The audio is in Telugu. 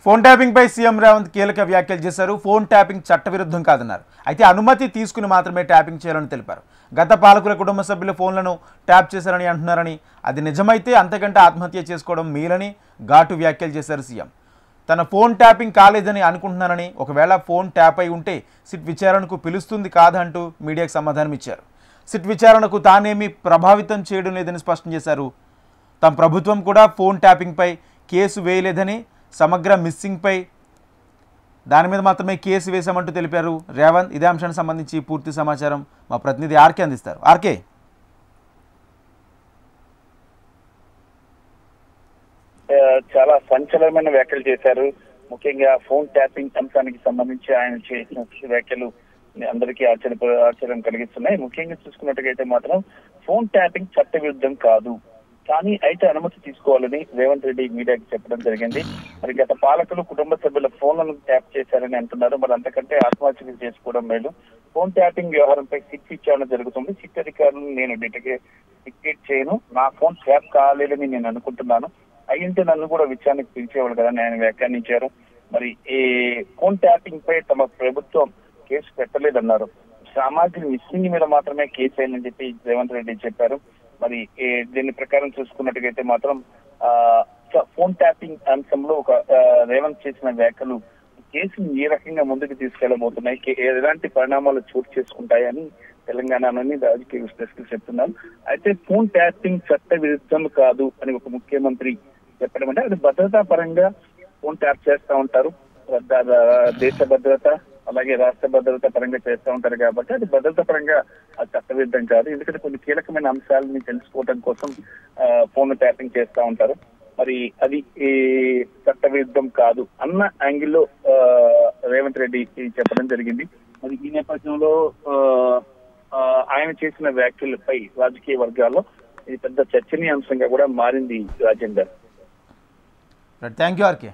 ఫోన్ ట్యాపింగ్ పై సీఎం రేవంత్ కీలక వ్యాఖ్యలు చేశారు. ఫోన్ ట్యాపింగ్ చట్టవిరుద్ధం కాదన్నారు. అయితే అనుమతి తీసుకుని మాత్రమే ట్యాపింగ్ చేయాలని తెలిపారు. గత పాలకుల కుటుంబ సభ్యుల ఫోన్లను ట్యాప్ చేశారని అంటున్నారని, అది నిజమైతే అంతకంటే ఆత్మహత్య చేసుకోవడం మేలని ఘాటు వ్యాఖ్యలు చేశారు సీఎం. తన ఫోన్ ట్యాపింగ్ కాలేదని అనుకుంటున్నానని, ఒకవేళ ఫోన్ ట్యాప్ అయి ఉంటే సిట్ విచారణకు పిలుస్తుంది కాదంటూ మీడియాకు సమాధానం ఇచ్చారు. సిట్ విచారణకు తానేమీ ప్రభావితం చేయడం లేదని స్పష్టం చేశారు. తమ ప్రభుత్వం కూడా ఫోన్ ట్యాపింగ్పై కేసు వేయలేదని, సమగ్ర మిస్సింగ్పై దాని మీద మాత్రమే కేసు వేశామంటూ తెలిపారు రేవంత్. ఇదే అంశానికి సంబంధించి పూర్తి సమాచారం మా ప్రతినిధి ఆర్కే అందిస్తారు. ఆర్కే, చాలా సంచలనమైన వ్యాఖ్యలు చేశారు. ముఖ్యంగా ఫోన్ ట్యాపింగ్ అంశానికి సంబంధించి ఆయన చేసిన వ్యాఖ్యలు అందరికీ ఆశ్చర్యం కలిగిస్తున్నాయి. ముఖ్యంగా చూసుకున్నట్టుగైతే మాత్రం ఫోన్ ట్యాపింగ్ చట్టవిరుద్ధం కాదు, కానీ అయితే అనుమతి తీసుకోవాలని రేవంత్ రెడ్డి మీడియాకి చెప్పడం జరిగింది. మరి గత పాలకులు కుటుంబ సభ్యుల ఫోన్లను ట్యాప్ చేశారని అంటున్నారు. మరి అంతకంటే ఆత్మహత్య చేసుకోవడం మేలు. ఫోన్ ట్యాపింగ్ వ్యవహారంపై సిట్ విచారణ జరుగుతుంది. సిట్ అధికారులను నేను డిక్టేట్ చేయను. నా ఫోన్ ట్యాప్ కాలేదని నేను అనుకుంటున్నాను. అయ్యింటే నన్ను కూడా విచారణకు పిలిచేవాళ్ళు కదా అని ఆయన వ్యాఖ్యానించారు. మరి ఈ ఫోన్ ట్యాపింగ్ పై తమ ప్రభుత్వం కేసు పెట్టలేదన్నారు. సామాజిక మిస్సింగ్ మీద మాత్రమే కేసు అయిందని చెప్పి రేవంత్ రెడ్డి చెప్పారు. మరి దీని ప్రకారం చూసుకున్నట్టుగైతే మాత్రం ఫోన్ ట్యాపింగ్ అంశంలో ఒక రేవంత్ చేసిన వ్యాఖ్యలు కేసును ఏ రకంగా ముందుకు తీసుకెళ్లబోతున్నాయి, ఎలాంటి పరిణామాలు చోటు చేసుకుంటాయని తెలంగాణలోని రాజకీయ విశ్లేషకులు చెప్తున్నారు. అయితే ఫోన్ ట్యాపింగ్ చట్ట విరుద్ధం కాదు అని ఒక ముఖ్యమంత్రి చెప్పడం అంటే అది భద్రతా పరంగా ఫోన్ ట్యాప్ చేస్తూ ఉంటారు. దేశ భద్రత అలాగే రాష్ట్ర భద్రత పరంగా చేస్తూ ఉంటారు కాబట్టి అది భద్రత పరంగా చట్టవిరుద్ధం కాదు. ఎందుకంటే కొన్ని కీలకమైన అంశాలని తెలుసుకోవడం కోసం ఫోన్ ట్యాపింగ్ చేస్తూ ఉంటారు. మరి అది చట్టవిరుద్ధం కాదు అన్న యాంగిల్లో రేవంత్ రెడ్డి చెప్పడం జరిగింది. మరి ఈ నేపథ్యంలో ఆయన చేసిన వ్యాఖ్యలపై రాజకీయ వర్గాల్లో ఇది పెద్ద చర్చనీయాంశంగా కూడా మారింది. Rajender, thank you RK.